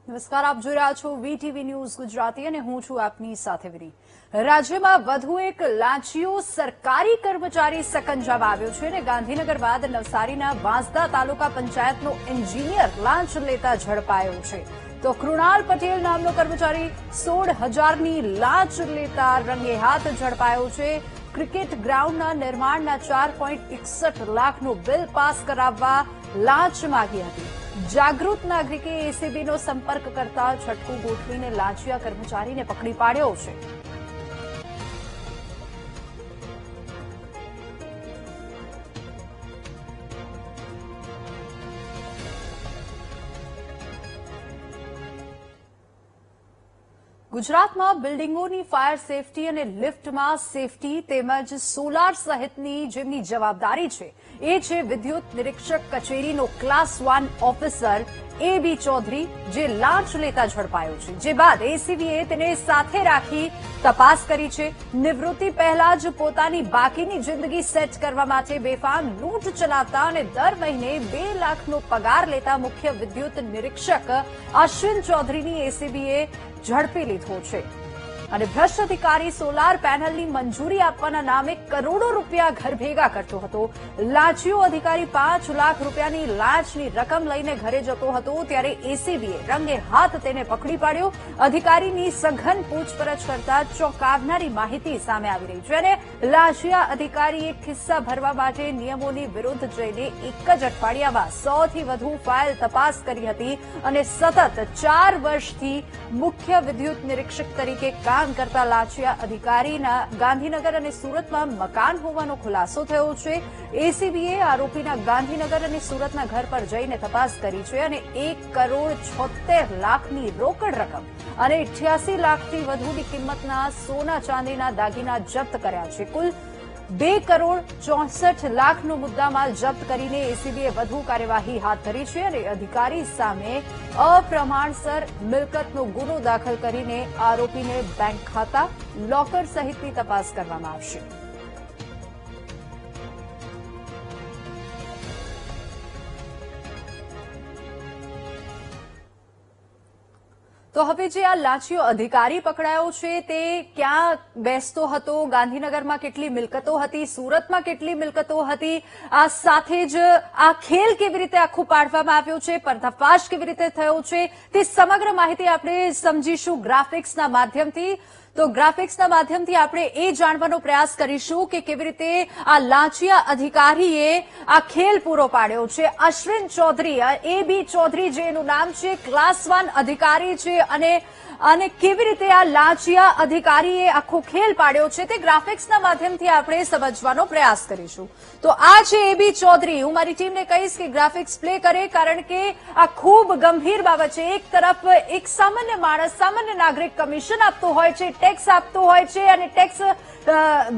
નમસ્કાર, આપ જોઈ રહ્યા છો વીટીવી ન્યૂઝ ગુજરાતી અને હું છું આપની સાથે વિરી। રાજ્યમાં વધુ એક લાંચિયો સરકારી કર્મચારી સકંજામાં આવ્યો છે અને ગાંધીનગર બાદ નવસારીના વાંસદા તાલુકા પંચાયતનો એન્જિનિયર લાંચ લેતા ઝડપાયો છે। તો કૃણાલ પટેલ નામનો કર્મચારી 16,000ની લાંચ લેતા રંગે હાથ ઝડપાયો છે। ક્રિકેટ ગ્રાઉન્ડના નિર્માણના 4.61 લાખનું બિલ પાસ કરાવવા લાંચ માંગી હતી। જાગૃત નાગરિકે એસીબીનો સંપર્ક કરતા છટકું ગોઠવીને લાંચિયા કર્મચારીને પકડી પાડ્યો છે। ગુજરાતમાં બિલ્ડિંગોની ફાયર સેફટી અને લિફ્ટમાં સેફટી તેમજ સોલાર સહિતની જેમની જવાબદારી છે એ છે વિદ્યુત નિરીક્ષક કચેરીનો ક્લાસ 1 ઓફિસર એ.બી. ચૌધરી, જે લાંચ લેતા ઝડપાયો છે। જે બાદ એસીબીએ તેને સાથે રાખી તપાસ કરી છે। નિવૃત્તિ પહેલા જ પોતાની બાકીની જિંદગી સેટ કરવા માટે બેફામ લૂંટ ચલાવતા અને દર મહિને 2 લાખનો પગાર લેતા મુખ્ય વિદ્યુત નિરીક્ષક અશ્વિન ચૌધરીની એસીબીએ ઝડપી લીધો છે અને ભ્રષ્ટ અધિકારી સોલાર પેનલની મંજૂરી આપવાના નામે કરોડો રૂપિયા ઘર ભેગા કરતો હતો। લાંચિયો અધિકારી 5 લાખ રૂપિયાની લાંચની રકમ લઈને ઘરે જતો હતો ત્યારે એસીબીએ રંગે હાથ તેને પકડી પાડ્યો। અધિકારીની સઘન પૂછપરછ કરતા ચોંકાવનારી માહિતી સામે આવી રહી છે અને લાંચિયા અધિકારીએ ખિસ્સા ભરવા માટે નિયમોની વિરુદ્ધ જઈને એક જ અઠવાડિયામાં 100થી વધુ ફાઇલ તપાસ કરી હતી અને સતત 4 વર્ષથી મુખ્ય વિદ્યુત નિરીક્ષક તરીકે કામ કરતા લાંચિયા અધિકારીના ગાંધીનગર અને સુરતમાં મકાન હોવાનો ખુલાસો થયો છે। એસીબીએ આરોપીના ગાંધીનગર અને સુરતના ઘર પર જઈને તપાસ કરી છે અને 1,76 લાખની રોકડ રકમ અને 88 લાખથી વધુની કિંમતના સોના ચાંદીના દાગીના જપ્ત કર્યા છે। કુલ 2,64 લાખનો મુદ્દામાલ જપ્ત કરીને એસીબીએ વધુ કાર્યવાહી હાથ ધરી છે અને અધિકારી સામે અપ્રમાણસર મિલકતનો ગુનો દાખલ કરીને આરોપીને બેંક ખાતા, લોકર સહિતની તપાસ કરવામાં આવશે। તો હવે જે આ લાંચિયો અધિકારી પકડાયો છે તે ક્યાં બેસતો હતો, ગાંધીનગરમાં કેટલી મિલકતો હતી, સુરતમાં કેટલી મિલકતો હતી, આ સાથે જ આ ખેલ કેવી રીતે આખું પાડવામાં આવ્યો છે, પર્દાફાશ કેવી રીતે થયો છે, તે સમગ્ર માહિતી આપણે સમજીશું ગ્રાફિક્સના માધ્યમથી। તો ગ્રાફિક્સના માધ્યમથી આપણે એ જાણવાનો પ્રયાસ કરીશું કે કેવી રીતે આ લાંચિયા અધિકારીએ આ ખેલ પૂરો પાડ્યો છે। અશ્વિન ચૌધરી, એ.બી. ચૌધરી જેનું નામ છે, ક્લાસ 1 અધિકારી છે અને કેવી રીતે આ લાંચિયા અધિકારીએ આખો ખેલ પાડ્યો છે તે ગ્રાફિક્સના માધ્યમથી આપણે સમજવાનો પ્રયાસ કરીશું। તો આ છે એ.બી. ચૌધરી। હું મારી ટીમને કહીશ કે ગ્રાફિક્સ પ્લે કરે, કારણ કે આ ખૂબ ગંભીર બાબત છે। એક તરફ એક સામાન્ય માણસ, સામાન્ય નાગરિક કમિશન આપતો હોય છે, ટેક્સ આપતો હોય છે અને ટેક્સ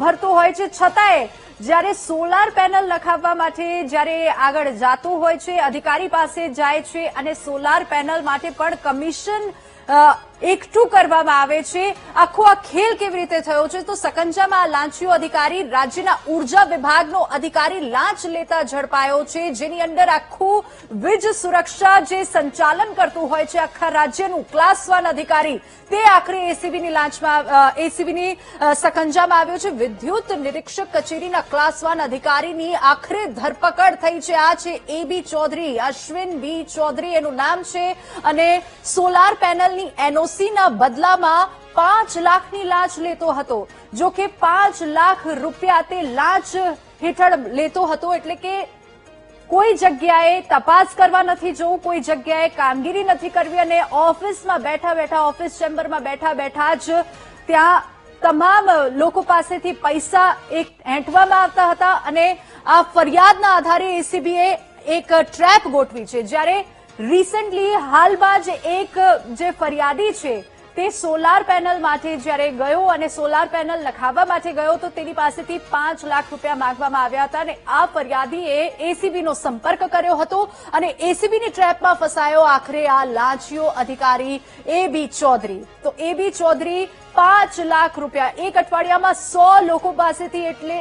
ભરતો હોય છે, છતાંય જ્યારે સોલાર પેનલ નખાવવા માટે જ્યારે આગળ જાતું હોય છે, અધિકારી પાસે જાય છે અને સોલાર પેનલ માટે પણ કમિશન એકઠું કરવામાં આવે છે। આખો આ ખેલ કેવી રીતે થયો છે? તો સકંજામાં આ લાંચિયો અધિકારી રાજ્યના ઉર્જા વિભાગનો અધિકારી લાંચ લેતા ઝડપાયો છે, જેની અંદર આખું વીજ સુરક્ષા જે સંચાલન કરતું હોય છે આખા રાજ્યનું ક્લાસ 1 અધિકારી, તે આખરે એસીબીની સકંજામાં આવ્યો છે। વિદ્યુત નિરીક્ષક કચેરીના ક્લાસ 1 અધિકારીની આખરે ધરપકડ થઈ છે। આ છે એ.બી. ચૌધરી, અશ્વિન બી. ચૌધરી એનું નામ છે અને સોલાર પેનલની એનઓસીના બદલામાં 5 લાખની લાંચ લેતો હતો। જો કે 5 લાખ રૂપિયા તે લાંચ હેઠળ લેતો હતો, એટલે કે કોઈ જગ્યાએ તપાસ કરવા નથી જવું, કોઈ જગ્યાએ કામગીરી નથી કરવી અને ઓફિસમાં બેઠા ઓફિસ ચેમ્બરમાં બેઠા જ ત્યાં તમામ લોકો પાસેથી પૈસા હેંટવામાં આવતા હતા અને આ ફરિયાદના આધારે એસીબીએ એક ટ્રેપ ગોઠવી છે। જ્યારે રિસેન્ટલી હાલમાં જ એક જે ફરિયાદી છે તે સોલાર પેનલ માટે જ્યારે ગયો અને સોલાર પેનલ નખાવવા માટે ગયો તો તેની પાસેથી 5 લાખ રૂપિયા માંગવામાં આવ્યા હતા અને આ ફરિયાદીએ એસીબીનો સંપર્ક કર્યો હતો અને એસીબીની ટ્રેપમાં ફસાયો આખરે આ લાંચિયો અધિકારી એ.બી. ચૌધરી। તો એ.બી. ચૌધરી 5 લાખ રૂપિયા એક અઠવાડિયામાં 100 લોકો પાસેથી એટલે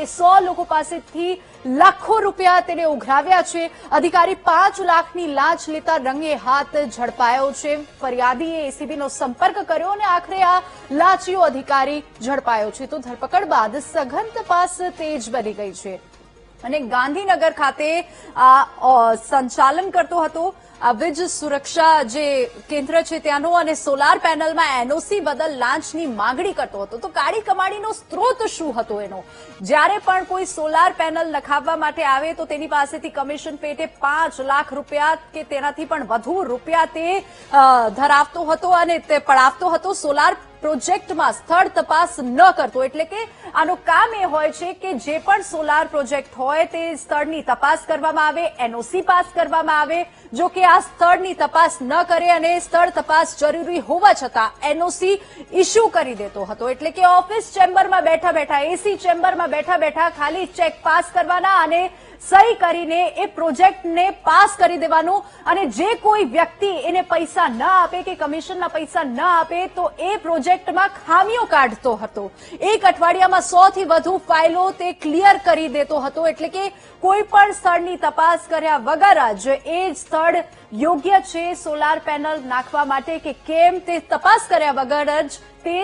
100 લોકો પાસેથી લાખો રૂપિયા તેને ઉઘરાવ્યા છે. અધિકારી 5 લાખની લાંચ લેતા રંગે હાથ ઝડપાયો છે. ફરિયાદીએ એસીબીનો સંપર્ક કર્યો અને આખરે આ લાંચીયો અધિકારી ઝડપાયો છે. તો ધરપકડ બાદ સઘન તપાસ તેજ બની ગઈ છે અને ગાંધીનગર ખાતે આ સંચાલન કરતો હતો આ વીજ સુરક્ષા જે કેન્દ્ર છે ત્યાંનો અને સોલાર પેનલમાં એનઓસી બદલ લાંચની માંગણી કરતો હતો. તો કાળી કમાણીનો સ્ત્રોત શું હતો એનો? જ્યારે પણ કોઈ સોલાર પેનલ નખાવવા માટે આવે તો તેની પાસેથી કમિશન પેટે 5 લાખ રૂપિયા કે તેનાથી પણ વધુ રૂપિયા તે ધરાવતો હતો અને તે પડાવતો હતો. સોલાર પ્રોજેક્ટમાં સ્થળ તપાસ ન કરતો, એટલે કે આનું કામ એ હોય છે કે જે પણ સોલાર પ્રોજેક્ટ હોય તે સ્થળની તપાસ કરવામાં આવે, એનઓસી પાસ કરવામાં આવે. જો કે આ સ્થળની તપાસ ન કરે અને સ્થળ તપાસ જરૂરી હોવા છતાં એનઓસી ઇસ્યુ કરી દેતો હતો. એટલે કે ઓફિસ ચેમ્બરમાં બેઠા બેઠા, એસી ચેમ્બરમાં બેઠા બેઠા ખાલી ચેક પાસ કરવાના અને સહી કરીને એ પ્રોજેક્ટને પાસ કરી દેવાનું. અને જે કોઈ વ્યક્તિ એને પૈસા ન આપે કે કમિશનના પૈસા ન આપે તો એ પ્રોજેક્ટમાં ખામીઓ કાઢતો હતો. એક અઠવાડિયામાં 100 થી વધુ ફાઇલો તે ક્લિયર કરી દેતો હતો. એટલે કે કોઈ પણ સ્થળની તપાસ કર્યા વગર જ એ સ્થળ યોગ્ય છે સોલાર પેનલ નાખવા માટે કે કેમ તે તપાસ કર્યા વગર જ તે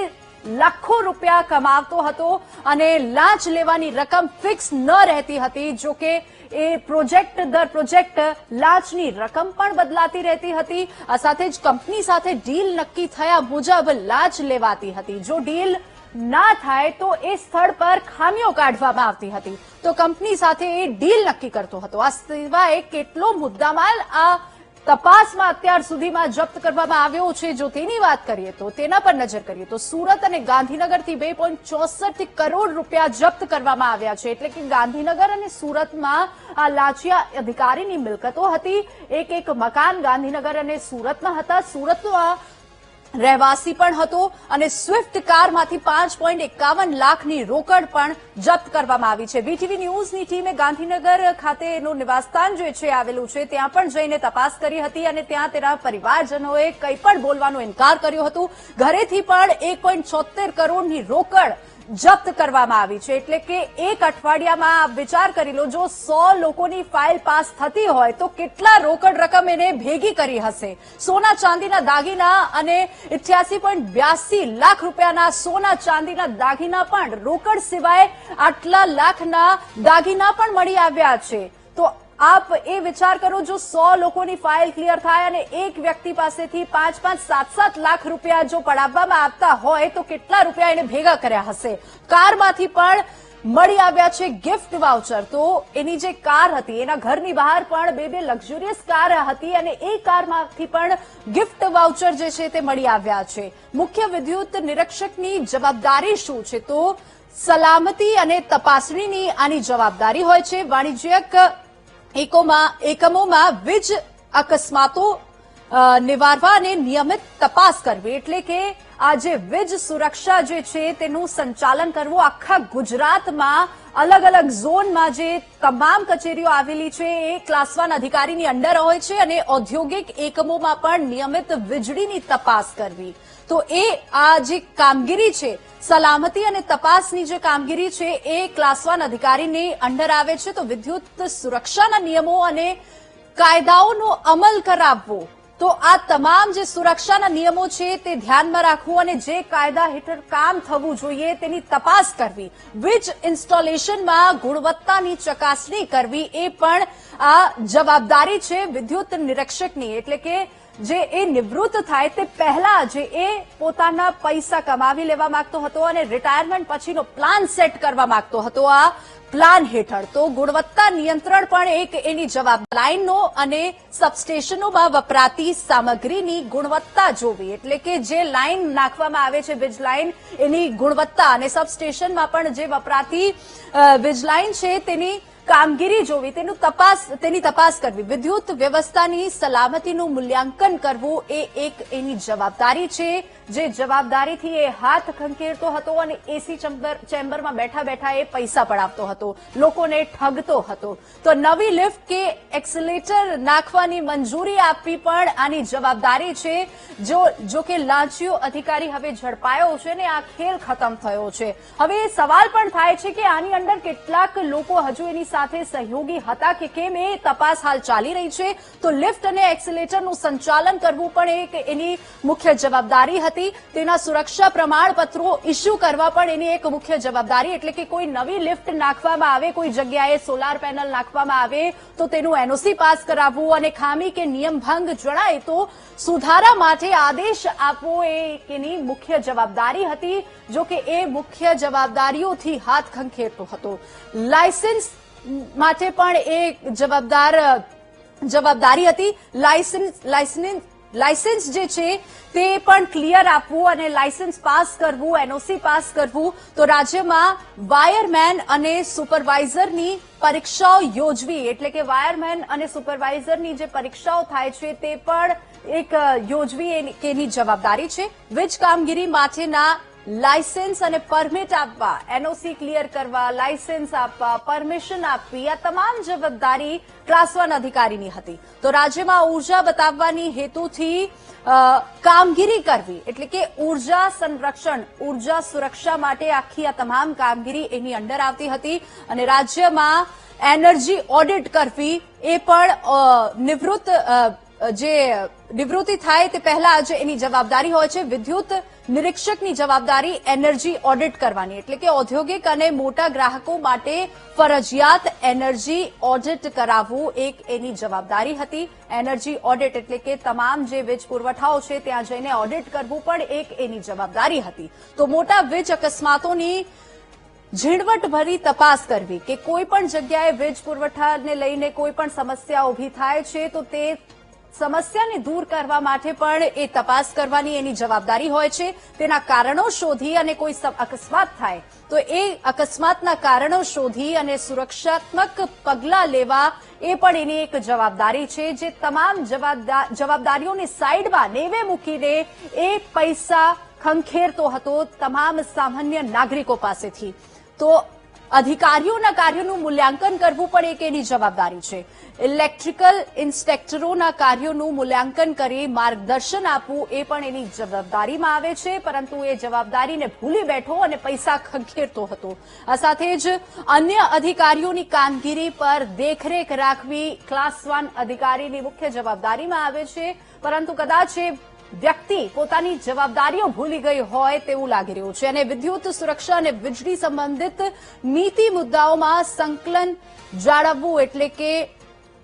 લાખો રૂપિયા કમાવતો હતો અને લાંચ લેવાની રકમ ફિક્સ ન રહેતી હતી. જો કે એ પ્રોજેક્ટ દર પ્રોજેક્ટ લાંચની રકમ પણ બદલાતી રહેતી હતી. આ સાથે જ કંપની સાથે ડીલ નક્કી થયા મુજબ લાંચ લેવાતી હતી. જો ડીલ ના થાય તો એ સ્થળ પર ખામીઓ કાઢવામાં આવતી હતી. તો કંપની સાથે એ ડીલ નક્કી કરતો હતો. આ સિવાય કેટલો મુદ્દામાલ આ તપાસમાં અત્યાર સુધીમાં જપ્ત કરવામાં આવ્યો છે જો તેની વાત કરીએ તો તેના પર નજર કરીએ તો સુરત અને ગાંધીનગરથી 2.64 કરોડ રૂપિયા જપ્ત કરવામાં આવ્યા છે. એટલે કે ગાંધીનગર અને સુરતમાં આ લાંચિયા અધિકારીની મિલકતો હતી. એક મકાન ગાંધીનગર અને સુરતમાં હતા. સુરતમાં રહેવાસી પણ હતો અને સ્વિફ્ટ કારમાંથી 5.51 લાખની રોકડ પણ જપ્ત કરવામાં આવી છે. વીટીવી ન્યૂઝની ટીમે ગાંધીનગર ખાતે એનું નિવાસસ્થાન જે છે આવેલું છે ત્યાં પણ જઈને તપાસ કરી હતી અને ત્યાં તેના પરિવારજનોએ કંઈ પણ બોલવાનો ઇનકાર કર્યો હતો. ઘરેથી પણ 1.76 કરોડની રોકડ જપ્ત કરવામાં આવી છે. એટલે કે એક અઠવાડિયામાં આપ વિચાર કરી લો, જો 100 લોકોની ફાઇલ પાસ થતી હોય તો કેટલા રોકડ રકમ એને ભેગી કરી હશે. સોના ચાંદીના દાગીના અને 88.82 લાખ રૂપિયાના સોના ચાંદીના દાગીના પણ રોકડ સિવાય આટલા લાખના દાગીના પણ મળી આવ્યા છે. તો આપ એ વિચાર કરો, જો 100 લોકોની ફાઇલ ક્લિયર થાય અને એક વ્યક્તિ પાસેથી 5-5, 7-7 લાખ રૂપિયા જો પડાવવામાં આવતા હોય તો કેટલા રૂપિયા એને ભેગા કર્યા હશે. કારમાંથી પણ મળી આવ્યા છે ગિફ્ટ વાઉચર. તો એની જે કાર હતી એના ઘરની બહાર પણ બે લક્ઝુરિયસ કાર હતી અને એ કારમાંથી પણ ગિફ્ટ વાઉચર જે છે તે મળી આવ્યા છે. મુખ્ય વિદ્યુત નિરીક્ષકની જવાબદારી શું છે? તો સલામતી અને તપાસણીની આની જવાબદારી હોય છે. વાણિજ્યક એકમોમાં વીજ અકસ્માતો નિવારવા અને નિયમિત તપાસ કરવી. એટલે કે આ જે વીજ સુરક્ષા જે છે તેનું સંચાલન કરવું. આખા ગુજરાતમાં અલગ અલગ ઝોનમાં જે તમામ કચેરીઓ આવેલી છે એ ક્લાસ 1 અધિકારીની અંડર હોય છે અને ઔદ્યોગિક એકમોમાં પણ નિયમિત વીજળીની તપાસ કરવી. તો એ આ જે કામગીરી છે સલામતી અને તપાસની જે કામગીરી છે એ ક્લાસ 1 અધિકારીની અંડર આવે છે. તો વિદ્યુત સુરક્ષાના નિયમો અને કાયદાઓનો અમલ કરાવવો. તો આ તમામ જે સુરક્ષાના નિયમો છે તે ધ્યાનમાં રાખવું અને જે કાયદા હેઠળ કામ થવું જોઈએ તેની તપાસ કરવી. વીજ ઇન્સ્ટોલેશનમાં ગુણવત્તાની ચકાસણી કરવી એ પણ આ જવાબદારી છે વિદ્યુત નિરીક્ષકની. એટલે કે જે એ નિવૃત્ત થાય તે પહેલા જે એ પોતાના પૈસા કમાવી લેવા માંગતો હતો અને રિટાયરમેન્ટ પછીનો પ્લાન સેટ કરવા માંગતો હતો આ પ્લાન હેઠળ. તો ગુણવત્તા નિયંત્રણ પણ એક એની જવાબદારી. લાઇનનો અને સબસ્ટેશનોમાં વપરાતી સામગ્રીની ગુણવત્તા જોવી. એટલે કે જે લાઇન નાખવામાં આવે છે વીજ લાઇન એની ગુણવત્તા અને સબસ્ટેશનમાં પણ જે વપરાતી વીજ લાઇન છે તેની કામગીરી જોવી, તેની તપાસ કરવી, વિદ્યુત વ્યવસ્થાની સલામતીનું મૂલ્યાંકન કરવું એ એક એની જવાબદારી છે, જે જવાબદારીથી એ હાથ ખંખેરતો હતો અને એસી ચેમ્બરમાં બેઠા બેઠા એ પૈસા પડાવતો હતો, લોકોને ઠગતો હતો. તો નવી લિફ્ટ કે એક્સિલેટર નાખવાની મંજૂરી આપવી પણ આની જવાબદારી છે. જો કે લાંચિયો અધિકારી હવે ઝડપાયો છે ને આ ખેલ ખતમ થયો છે. હવે એ સવાલ પણ થાય છે કે આની અંદર કેટલાક લોકો હજુ એની સાથે સહયોગી હતા કે કેમ, એ તપાસ હાલ ચાલી રહી છે. તો લિફ્ટ અને એક્સિલેટરનું સંચાલન કરવું પણ એક એની મુખ્ય જવાબદારી હતી. તેના સુરક્ષા પ્રમાણપત્રો ઇસ્યુ કરવા પણ એની એક મુખ્ય જવાબદારી, એટલે કે કોઈ નવી લિફ્ટ નાખવામાં આવે, કોઈ જગ્યાએ સોલાર પેનલ નાખવામાં આવે તો તેનું એનઓસી પાસ કરાવવું અને ખામી કે નિયમ ભંગ જણાય તો સુધારા માટે આદેશ આપવો એ એની મુખ્ય જવાબદારી હતી. જો કે એ મુખ્ય જવાબદારીઓથી હાથ ખંખેરતો હતો. લાયસન્સ માટે પણ એ જવાબદારી હતી. લાયસન્સ જે છે તે પણ ક્લિયર આપવું અને લાયસન્સ પાસ કરવું, એનઓસી પાસ કરવું. તો રાજ્યમાં વાયરમેન અને સુપરવાઇઝરની પરીક્ષાઓ યોજવી, એટલે કે વાયરમેન અને સુપરવાઇઝરની જે પરીક્ષાઓ થાય છે તે પણ એક યોજવી એની જવાબદારી છે. વીજ કામગીરી માટેના લાયસન્સ અને પરમિટ આપવા, એનઓસી ક્લિયર કરવા, લાયસન્સ આપવા, પરમિશન આપવી, આ તમામ જવાબદારી ક્લાસ 1 અધિકારીની હતી. તો રાજ્યમાં ઉર્જા બતાવવાની હેતુથી કામગીરી કરવી, એટલે કે ઉર્જા સંરક્ષણ, ઉર્જા સુરક્ષા માટે આખી આ તમામ કામગીરી એની અંડર આવતી હતી. અને રાજ્યમાં એનર્જી ઓડિટ કરવી એ પણ નિવૃત્તિ થાય તે પહેલા જ એની જવાબદારી હોય છે. વિદ્યુત નિરીક્ષકની જવાબદારી એનર્જી ઓડિટ કરવાની, એટલે કે ઔદ્યોગિક અને મોટા ગ્રાહકો માટે ફરજિયાત એનર્જી ઓડિટ કરાવવું એક એની જવાબદારી હતી. એનર્જી ઓડિટ એટલે કે તમામ જે વીજ પુરવઠાઓ છે ત્યાં જઈને ઓડિટ કરવું પણ એક એની જવાબદારી હતી. તો મોટા વીજ અકસ્માતોની ઝીણવટભરી તપાસ કરવી, કે કોઈ પણ જગ્યાએ વીજ પુરવઠાને લઈને કોઈ પણ સમસ્યા ઉભી થાય છે તો તે સમસ્યાને દૂર કરવા માટે પણ એ તપાસ કરવાની એની જવાબદારી હોય છે. તેના કારણો શોધી અને કોઈ અકસ્માત થાય તો એ અકસ્માતના કારણો શોધી અને સુરક્ષાત્મક પગલાં લેવા એ પણ એની એક જવાબદારી છે. જે તમામ જવાબદારીઓની સાઈડમાં નેવે મૂકીને એ પૈસા ખંખેરતો હતો તમામ સામાન્ય નાગરિકો પાસેથી. તો અધિકારીઓના કાર્યોનું મૂલ્યાંકન કરવું પણ એક એની જવાબદારી છે. ઇલેક્ટ્રિકલ ઇન્સ્પેક્ટરોના કાર્યોનું મૂલ્યાંકન કરી માર્ગદર્શન આપવું એ પણ એની જવાબદારીમાં આવે છે. પરંતુ એ જવાબદારીને ભૂલી બેઠો અને પૈસા ખંખેરતો હતો. આ સાથે જ અન્ય અધિકારીઓની કામગીરી પર દેખરેખ રાખવી ક્લાસ 1 અધિકારીની મુખ્ય જવાબદારીમાં આવે છે. પરંતુ કદાચ એ વ્યક્તિ પોતાની જવાબદારીઓ ભૂલી ગઈ હોય તેવું લાગી રહ્યું છે. અને વિદ્યુત સુરક્ષા અને વીજળી સંબંધિત નીતિ મુદ્દાઓમાં સંકલન જાળવવું, એટલે કે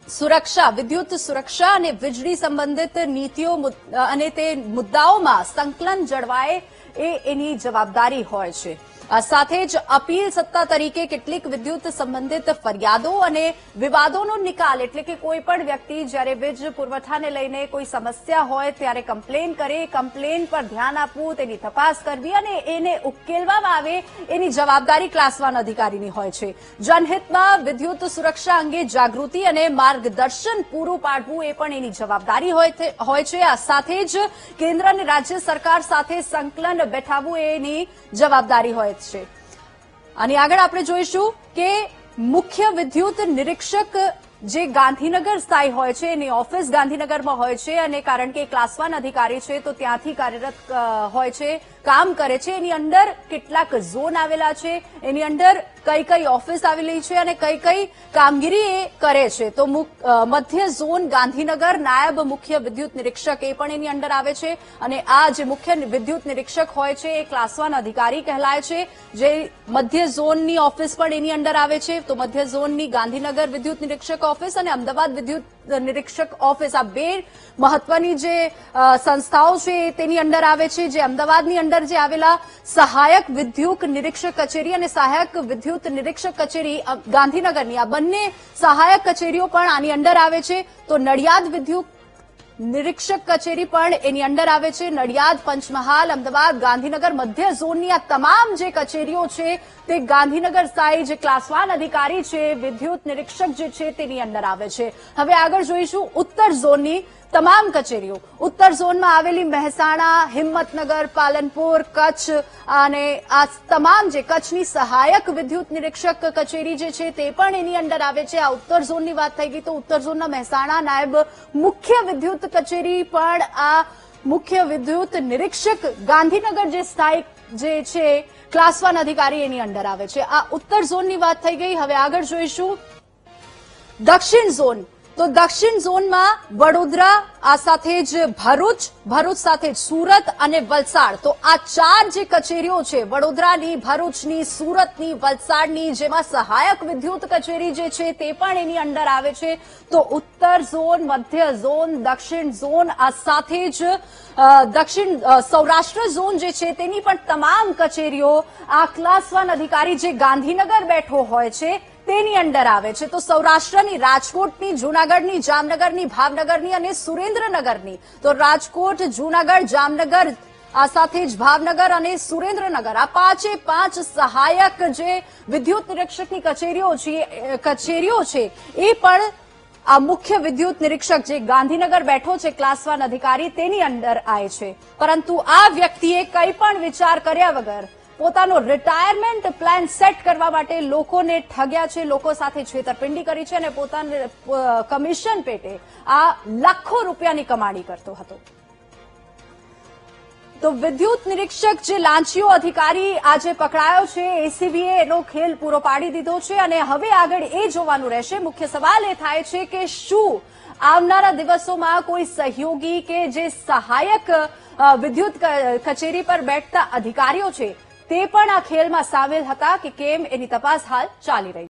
સુરક્ષા, વિદ્યુત સુરક્ષા અને વીજળી સંબંધિત નીતિઓ અને તે મુદ્દાઓમાં સંકલન જળવાય એ એની જવાબદારી હોય છે. સાથે જ અપીલ સત્તા તરીકે કેટલીક વિદ્યુત સંબંધિત ફરિયાદો અને વિવાદોનો નિકાલ, એટલે કે કોઈ પણ વ્યક્તિ જ્યારે વીજ પુરવઠાને લઈને કોઈ સમસ્યા હોય ત્યારે કમ્પ્લેન કરે, કમ્પ્લેન પર ધ્યાન આપવું, તેની તપાસ કરવી અને એને ઉકેલવામાં આવે એની જવાબદારી ક્લાસ 1 અધિકારીની હોય છે. જનહિતમાં વિદ્યુત સુરક્ષા અંગે જાગૃતિ અને માર્ગદર્શન પૂરું પાડવું એ પણ એની જવાબદારી હોય છે. આ સાથે જ કેન્દ્ર અને રાજ્ય સરકાર સાથે સંકલન બેઠાવવું એની જવાબદારી હોય છે. અને આગળ આપણે જોઈશું કે મુખ્ય વિદ્યુત નિરીક્ષક જે ગાંધીનગર સ્થાયી હોય છે એની ઓફિસ ગાંધીનગરમાં હોય છે. અને કારણ કે ક્લાસ 1 અધિકારી છે તો ત્યાંથી કાર્યરત હોય છે, કામ કરે છે. એની અંદર કેટલાક ઝોન આવેલા છે, એની અંદર કઈ કઈ ઓફિસ આવેલી છે અને કઈ કઈ કામગીરી એ કરે છે. તો મધ્ય ઝોન ગાંધીનગર નાયબ મુખ્ય વિદ્યુત નિરીક્ષક એ પણ એની અંદર આવે છે. અને આ જે મુખ્ય વિદ્યુત નિરીક્ષક હોય છે એ ક્લાસ 1 અધિકારી કહેલાય છે. જે મધ્ય ઝોનની ઓફિસ પણ એની અંદર આવે છે. તો મધ્ય ઝોનની ગાંધીનગર વિદ્યુત નિરીક્ષક ઓફિસ અને અમદાવાદ વિદ્યુત નિરીક્ષક ઓફિસ, આ બે મહત્વની જે સંસ્થાઓ છે તેની અંદર આવે છે. જે અમદાવાદની અંદર જે આવેલા સહાયક વિદ્યુત નિરીક્ષક કચેરી અને સહાયક વિદ્યુત નિરીક્ષક કચેરી ગાંધીનગરની, આ બંને સહાયક કચેરીઓ પણ આની અંદર આવે છે. તો નડિયાદ વિદ્યુત નિરીક્ષક કચેરી પણ એની અંડર આવે છે. નડિયાદ, પંચમહાલ, અમદાવાદ, ગાંધીનગર મધ્ય ઝોનની આ તમામ જે કચેરીઓ છે તે ગાંધીનગર સ્થાયી જે ક્લાસ 1 અધિકારી છે, વિદ્યુત નિરીક્ષક જે છે તેની અંડર આવે છે. હવે આગળ જોઈશું ઉત્તર ઝોનની તમામ કચેરીઓ. ઉત્તર ઝોનમાં આવેલી મહેસાણા, હિંમતનગર, પાલનપુર, કચ્છ અને આ તમામ જે કચ્છની સહાયક વિદ્યુત નિરીક્ષક કચેરી જે છે તે પણ એની અંડર આવે છે. આ ઉત્તર ઝોનની વાત થઈ ગઈ તો ઉત્તર ઝોનના મહેસાણા નાયબ મુખ્ય વિદ્યુત કચેરી પણ આ મુખ્ય વિદ્યુત નિરીક્ષક ગાંધીનગર જે સ્થાયી જે છે ક્લાસ 1 અધિકારી એની અંડર આવે છે. આ ઉત્તર ઝોનની વાત થઈ ગઈ. હવે આગળ જોઈશું દક્ષિણ ઝોન. તો દક્ષિણ ઝોનમાં વડોદરા, આ સાથે જ ભરૂચ સાથે જ સુરત અને વલસાડ. તો આ 4 જે કચેરીઓ છે વડોદરાની, ભરૂચની, સુરતની, વલસાડની, જેમાં સહાયક વિદ્યુત કચેરી જે છે તે પણ એની અંડર આવે છે. તો ઉત્તર ઝોન, મધ્ય ઝોન, દક્ષિણ ઝોન, આ સાથે જ સૌરાષ્ટ્ર ઝોન જે છે તેની પણ તમામ કચેરીઓ આ ક્લાસ 1 અધિકારી જે ગાંધીનગર બેઠો હોય છે તેની અંડર આવે છે. તો સૌરાષ્ટ્રની, રાજકોટની, જૂનાગઢની, જામનગરની, ભાવનગરની અને સુરેન્દ્રનગરની. તો રાજકોટ, જૂનાગઢ, જામનગર, આ સાથે જ ભાવનગર અને સુરેન્દ્રનગર, આ 5 સહાયક જે વિદ્યુત નિરીક્ષકની કચેરીઓ છે એ પણ આ મુખ્ય વિદ્યુત નિરીક્ષક જે ગાંધીનગર બેઠો છે ક્લાસ 1 અધિકારી તેની અંડર આવે છે. પરંતુ આ વ્યક્તિએ કંઈ પણ વિચાર કર્યા વગર પોતાનો રિટાયરમેન્ટ પ્લાન સેટ કરવા માટે લોકોને ઠગ્યા છે, લોકો સાથે છેતરપિંડી કરી છે અને પોતાને કમિશન પેટે આ લાખો રૂપિયાની કમાણી કરતો હતો. તો વિદ્યુત નિરીક્ષક જે લાંચીયો અધિકારી આજે પકડાયો છે, એસીબીએ એનો ખેલ પૂરો પાડી દીધો છે અને હવે આગળ એ જોવાનું રહેશે. મુખ્ય સવાલ એ થાય છે કે શું આવનારા દિવસોમાં કોઈ સહયોગી કે જે સહાયક વિદ્યુત કચેરી પર બેઠતા અધિકારીઓ છે તે પણ આ ખેલમાં સામેલ હતા કે કેમ, એની તપાસ હાલ ચાલી રહી છે.